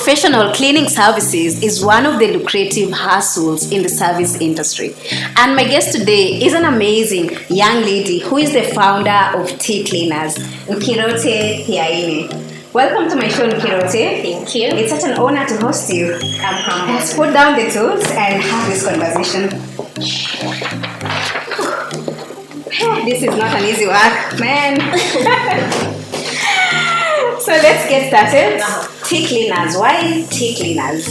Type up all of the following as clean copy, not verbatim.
Professional cleaning services is one of the lucrative hustles in the service industry. And my guest today is an amazing young lady who is the founder of Tea Cleaners, Nkirote Thiaine. Welcome to my show, Nkirote. Thank you. It's such an honor to host you. I'm humbled. Let's put down the tools and have this conversation. This is not an easy work, man. So let's get started. Tea Cleaners. Why Tea Cleaners?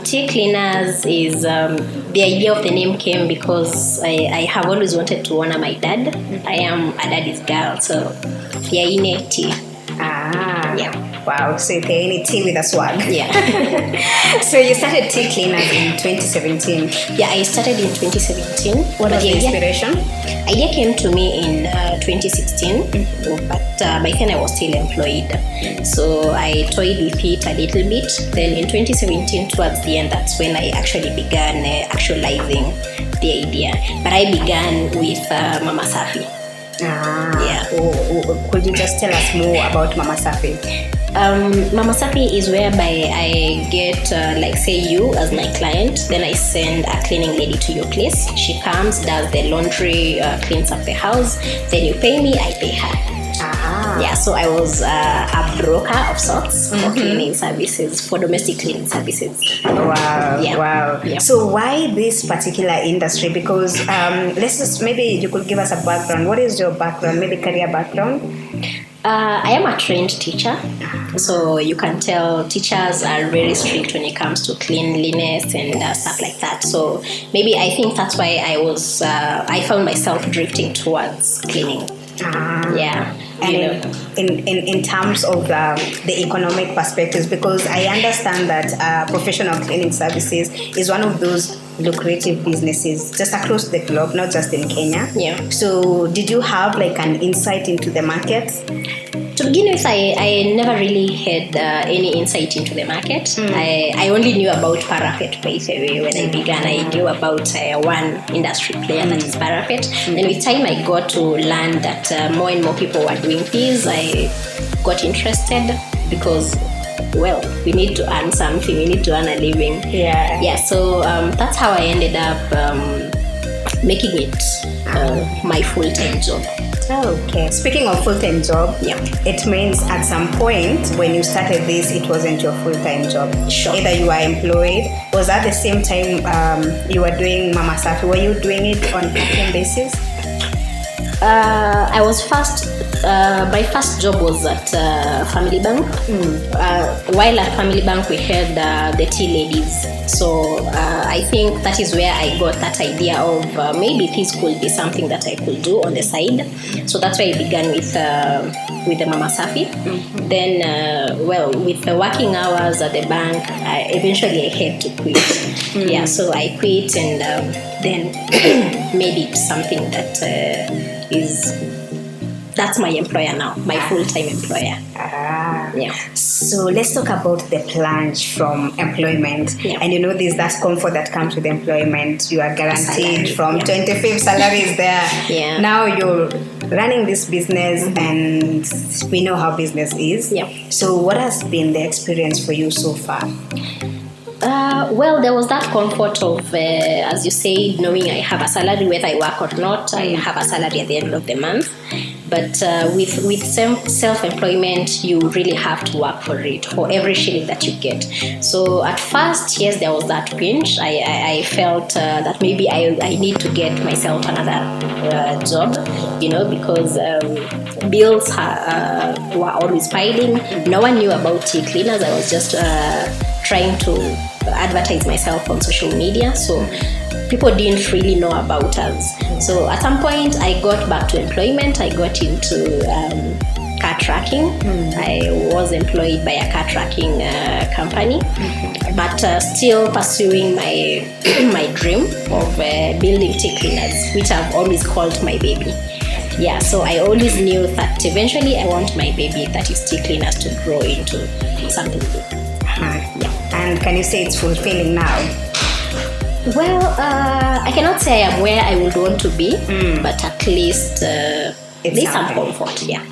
Tea Cleaners is the idea of the name came because I have always wanted to honor my dad. I am a daddy's girl, so Thiaine tea. Yeah. Wow, so Thiaine tea with a swag. Yeah. So you started Tea Cleaners in 2017. Yeah, I started in 2017. What was the inspiration? Idea came to me in 2016, but by then I was still employed. So I toyed with it a little bit. Then in 2017, towards the end, that's when I actually began actualizing the idea. But I began with Mama Safi. Yeah. Could you just tell us more about Mama Safi? Mama Safi is whereby I get, like say you as my client, then I send a cleaning lady to your place. She comes, does the laundry, cleans up the house, then you pay me, I pay her. Yeah, so I was a broker of sorts for cleaning services, for domestic cleaning services. Wow, Yeah. wow. Yeah. So why this particular industry? Because let's just, maybe you could give us a background. What is your background, maybe career background? I am a trained teacher, so you can tell teachers are very strict when it comes to cleanliness and stuff like that. So maybe I think that's why I found myself drifting towards cleaning. Yeah. And in terms of the economic perspectives, because I understand that professional cleaning services is one of those lucrative businesses just across the globe, not just in Kenya. Yeah. So did you have like an insight into the market? To begin with, I never really had any insight into the market. I only knew about Parapet, by the way. When I began, I knew about one industry player, that is Parapet. And with time, I got to learn that more and more people were doing this. I got interested because, well, we need to earn something. We need to earn a living. Yeah. Yeah, so that's how I ended up making it my full-time job. Okay. Speaking of full-time job, Yeah. it means at some point when you started this, it wasn't your full-time job. Sure. Either you were employed, was at the same time you were doing Mama Safi? Were you doing it on a part-time basis? I was my first job was at Family Bank. While at Family Bank, we had the tea ladies. So I think that is where I got that idea of maybe this could be something that I could do on the side. So that's why I began with the Mama Safi. Then, with the working hours at the bank, eventually I had to quit. Yeah, so I quit and then made it something that that's my employer now, my full-time employer. Yeah. So let's talk about the plunge from employment. Yeah. And there's that comfort that comes with employment. You are guaranteed Salary. from 25th salary is there. Yeah. Now you're running this business and we know how business is. Yeah. So what has been the experience for you so far? Well, there was that comfort of, as you say, knowing I have a salary, whether I work or not, I have a salary at the end of the month. But with self-employment, you really have to work for it, for every shilling that you get. So at first, yes, there was that pinch. I felt that maybe I need to get myself another job, because bills were always piling. No one knew about tea cleaners. I was just trying to advertise myself on social media, so people didn't really know about us. So at some point I got back to employment. I got into car tracking. I was employed by a car tracking company, but still pursuing my dream of building tea cleaners, which I've always called my baby. Yeah, so I always knew that eventually I want my baby, that is tea cleaners, to grow into something big. Yeah. And can you say it's fulfilling now? Well, I cannot say I am where I would want to be, but at least There's some comfort, yeah.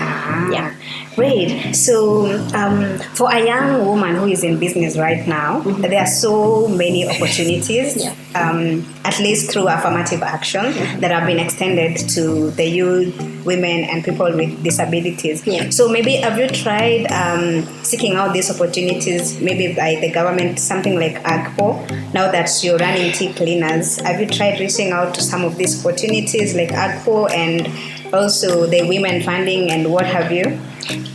Yeah. Great. So, for a young woman who is in business right now, there are so many opportunities, at least through affirmative action, that have been extended to the youth, women, and people with disabilities. Yeah. So, maybe have you tried seeking out these opportunities, maybe by the government, something like AGPO? Now that you're running tea cleaners, have you tried reaching out to some of these opportunities like AGPO and also the women funding and what have you?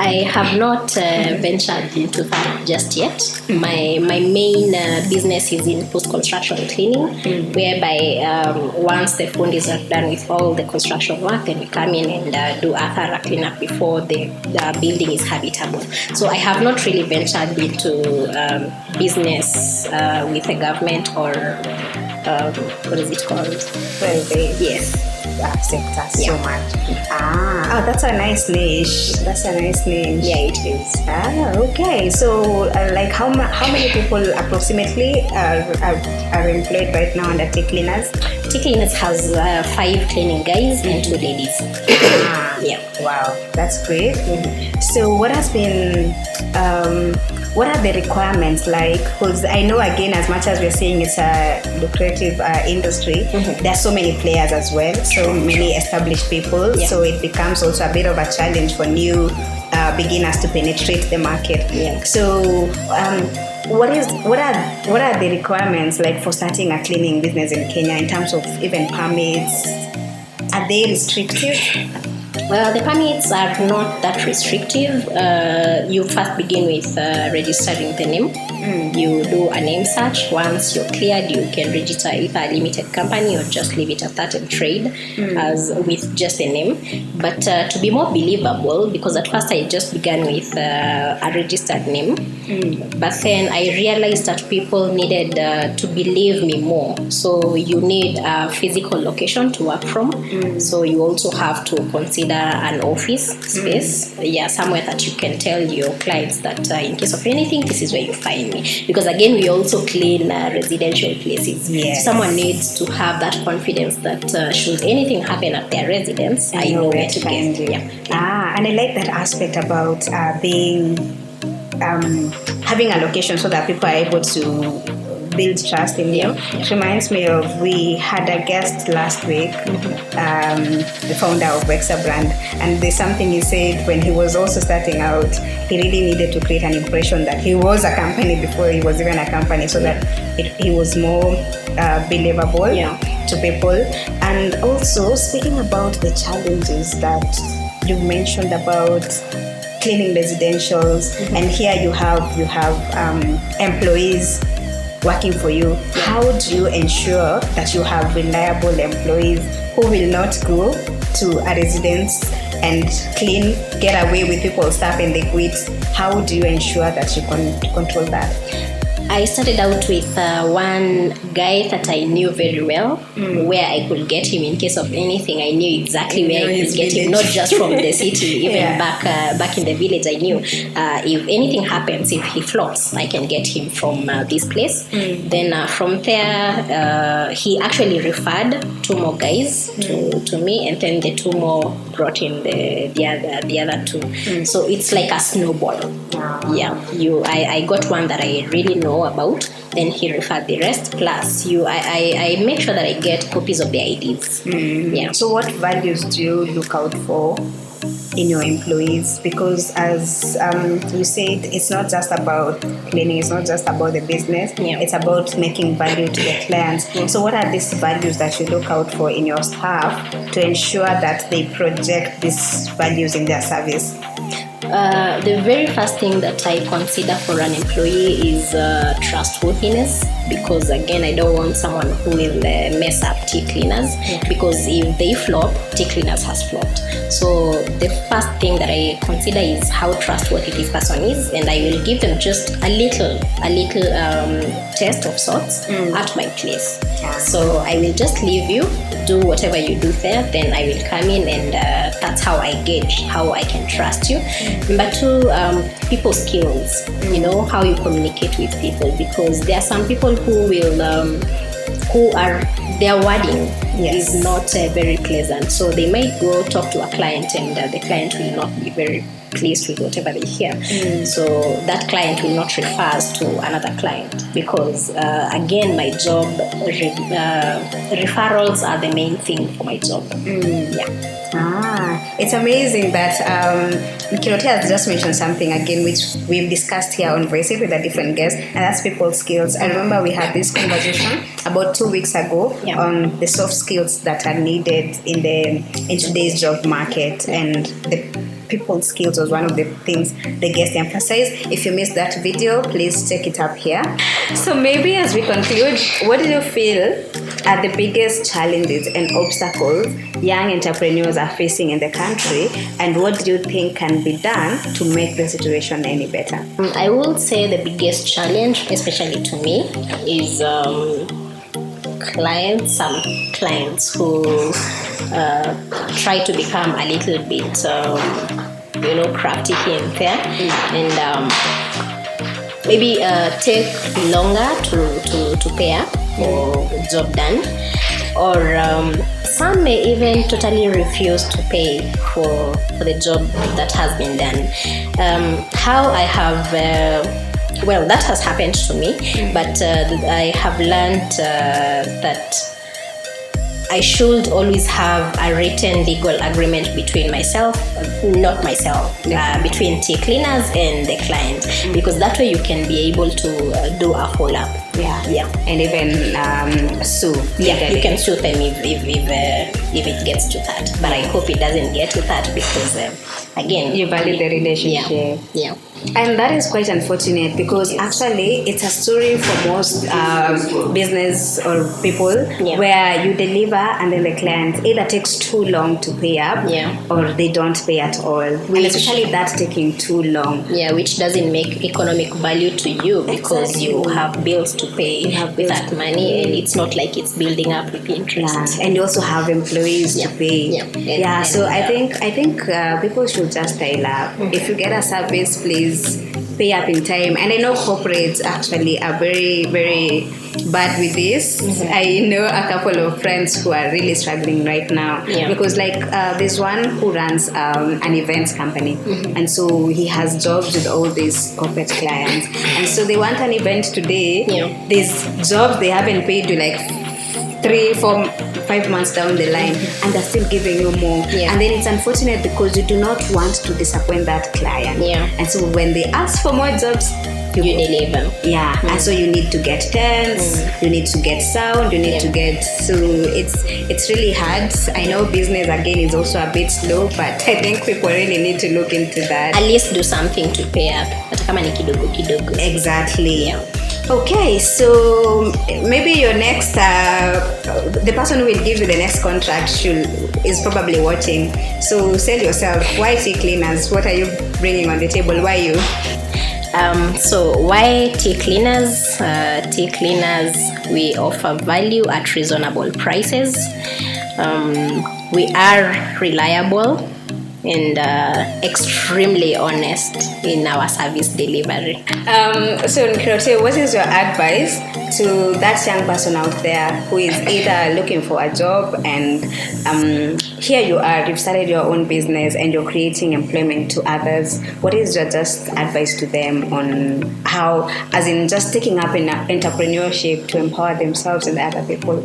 I have not ventured into that just yet. My main business is in post-construction cleaning, whereby once the fund is done with all the construction work, then we come in and do a thorough cleanup before the building is habitable. So I have not really ventured into business with the government or what is it called? Well, Yes. sector so much. That's a nice niche. That's a nice niche. Yeah, it is. Okay. So, like, how many people approximately are employed right now under tea cleaners? Tea cleaners has 5 cleaning guys and 2 ladies. Yeah. Wow, that's great. So, what has been what are the requirements like? Because I know, again, as much as we're saying it's a lucrative industry, there are so many players as well, so many established people. Yeah. So it becomes also a bit of a challenge for new beginners to penetrate the market. Yeah. So what are the requirements like for starting a cleaning business in Kenya in terms of even permits? Are they restrictive? Well, the permits are not that restrictive. You first begin with registering the name. You do a name search. Once you're cleared, you can register either a limited company or just leave it at that and trade as with just a name. But to be more believable, because at first I just began with a registered name, but then I realized that people needed to believe me more. So you need a physical location to work from. So you also have to consider an office space, somewhere that you can tell your clients that in case of anything, this is where you find me. Because again, we also clean residential places. Yes. So someone needs to have that confidence that should anything happen at their residence, I know where to get. Yeah. And I like that aspect about being having a location so that people are able to build trust in you. It reminds me of, we had a guest last week, the founder of Wexa brand, and there's something he said when he was also starting out. He really needed to create an impression that he was a company before he was even a company, so that he was more believable to people. And also, speaking about the challenges that you mentioned about cleaning residentials, and here you have employees working for you. How do you ensure that you have reliable employees who will not go to a residence and clean, get away with people's stuff and they quit? How do you ensure that you can control that? I started out with one guy that I knew very well, where I could get him in case of anything. I knew exactly where I could get him, not just from the city, even back in the village. I knew if anything happens, if he flops, I can get him from this place. Then from there, he actually referred 2 more guys to me, and then the 2 more brought in the other 2. So it's like a snowball. I got one that I really know about, then he referred the rest, plus I make sure that I get copies of the IDs. So what values do you look out for in your employees? Because as you said, it's not just about cleaning, it's not just about the business, it's about making value to the clients. So what are these values that you look out for in your staff to ensure that they project these values in their service? The very first thing that I consider for an employee is trustworthiness, because again, I don't want someone who will mess up tea cleaners, because if they flop, tea cleaners has flopped. So the first thing that I consider is how trustworthy this person is, and I will give them just a little test of sorts at my place. So I will just leave you, do whatever you do there, then I will come in, and that's how I gauge how I can trust you. Number 2, people skills, how you communicate with people, because there are some people who will their wording Yes. is not very pleasant. So they might go talk to a client, and the client will not be very pleased with whatever they hear. So that client will not refer us to another client, because again, my job, referrals are the main thing for my job. It's amazing that Nkirote has just mentioned something again which we've discussed here on Voice It with a different guest, and that's people skills. I remember we had this conversation about 2 weeks ago on the soft skills that are needed in today's job market, and the people skills was one of the things the guest emphasized. If you missed that video, please check it up here. So maybe as we conclude, what do you feel are the biggest challenges and obstacles young entrepreneurs are facing in the country, and what do you think can be done to make the situation any better? I would say the biggest challenge, especially to me, is some clients who try to become a little bit crafty here and there, and maybe take longer to pay up for the job done, or some may even totally refuse to pay for the job that has been done. How I have that has happened to me, but I have learned that I should always have a written legal agreement between between tea cleaners and the client, because that way you can be able to do a follow-up. And even sue. You can sue them if it gets to that, but I hope it doesn't get to that, because again, you value the relationship. And that is quite unfortunate, because actually it's a story for most business or people where you deliver and then the client either takes too long to pay up or they don't pay at all. And especially that taking too long. Which doesn't make economic value to you, because you have bills to pay with that money, and it's not like it's building up with interest. And you also have employees to pay. So I think people should just dial up. If you get a service, please pay up in time. And I know corporates actually are very, very bad with this. I know a couple of friends who are really struggling right now, because there's one who runs an events company, and so he has jobs with all these corporate clients, and so they want an event today. These jobs they haven't paid you 3, 4, 5 months down the line, and they're still giving you more. And then it's unfortunate, because you do not want to disappoint that client. And so when they ask for more jobs, you deliver. And so you need to get tents, you need to get sound, you need to get, so it's really hard. I know business again is also a bit slow, but I think people really need to look into that. At least do something to pay up, hata kama ni kidogo kidogo. Exactly. Okay, so maybe your next, the person who will give you the next contract is probably watching. So sell yourself. Why tea cleaners? What are you bringing on the table? Why you? So why tea cleaners? Tea cleaners, we offer value at reasonable prices. We are reliable and extremely honest in our service delivery. So Nkirote, what is your advice to that young person out there who is either looking for a job, and here you are, you've started your own business and you're creating employment to others? What is your just advice to them on how, as in just taking up in entrepreneurship to empower themselves and other people?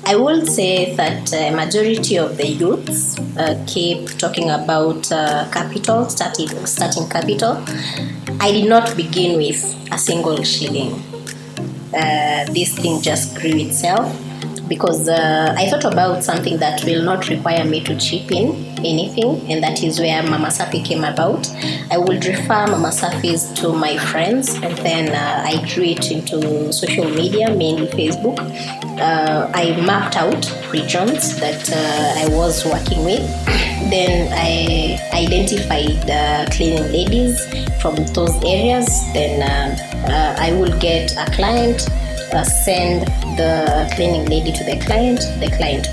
I will say that majority of the youths keep talking about capital, starting capital. I did not begin with a single shilling. This thing just grew itself, because I thought about something that will not require me to chip in anything, and that is where Mama Safi came about. I would refer Mama Safis to my friends, and then I drew it into social media, mainly Facebook. I mapped out regions that I was working with. Then I identified cleaning ladies from those areas. Then I will get a client, send the cleaning lady to the client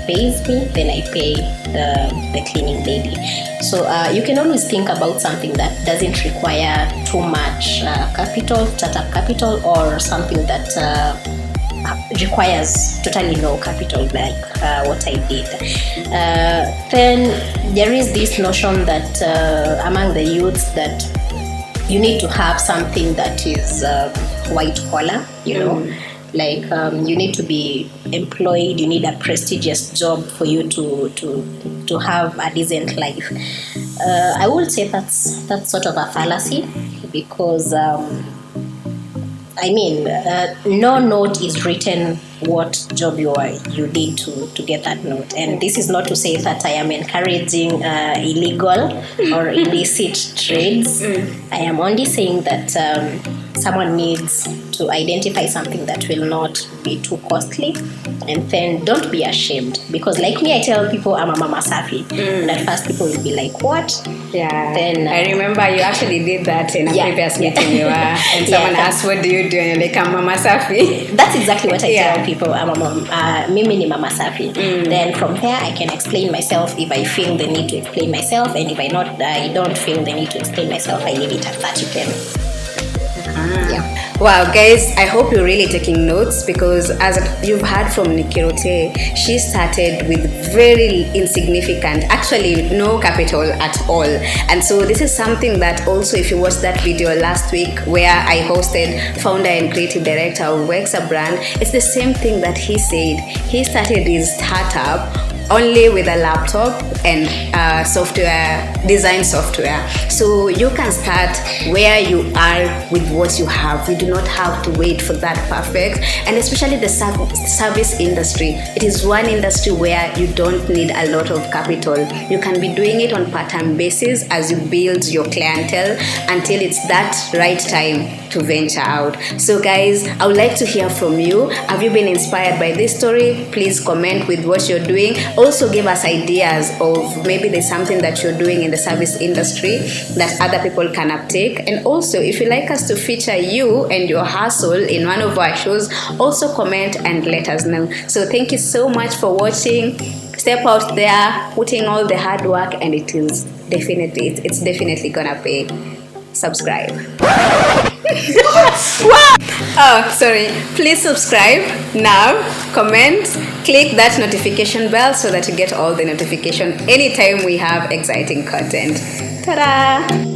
pays me, then I pay the cleaning lady. So you can always think about something that doesn't require too much capital, startup capital, or something that requires totally no capital like what I did. Then there is this notion that among the youths that you need to have something that is white collar, you know, like you need to be employed, you need a prestigious job for you to have a decent life. I would say that's sort of a fallacy, because no note is written what job you did to get that note. And this is not to say that I am encouraging illegal or illicit trades. I am only saying that someone needs to identify something that will not be too costly, and then don't be ashamed, because like me, I tell people I'm a mama safi, and at first people will be like, what? Yeah. Then I remember you actually did that in a previous meeting you were, and someone asked, what do you do? And you're like, I'm mama safi. That's exactly what I tell people. I'm a mom, mimi ni mama safi. Then from there I can explain myself if I feel the need to explain myself, and if I don't feel the need to explain myself, I leave it at that. You can. Yeah. Wow, guys, I hope you're really taking notes, because as you've heard from Nkirote, she started with very insignificant, actually no capital at all. And so this is something that also, if you watched that video last week where I hosted founder and creative director of Wexa brand, it's the same thing that he said. He started his startup only with a laptop and design software. So you can start where you are with what you have. You do not have to wait for that perfect. And especially the service industry, it is one industry where you don't need a lot of capital. You can be doing it on part-time basis as you build your clientele until it's that right time to venture out. So guys, I would like to hear from you. Have you been inspired by this story? Please comment with what you're doing. Also give us ideas of maybe there's something that you're doing in the service industry that other people can uptake. And also, if you like us to feature you and your hustle in one of our shows, also comment and let us know. So thank you so much for watching. Step out there, putting all the hard work, and it's definitely gonna pay. Subscribe. Oh, sorry. Please subscribe now, comment, click that notification bell so that you get all the notification anytime we have exciting content. Ta-da!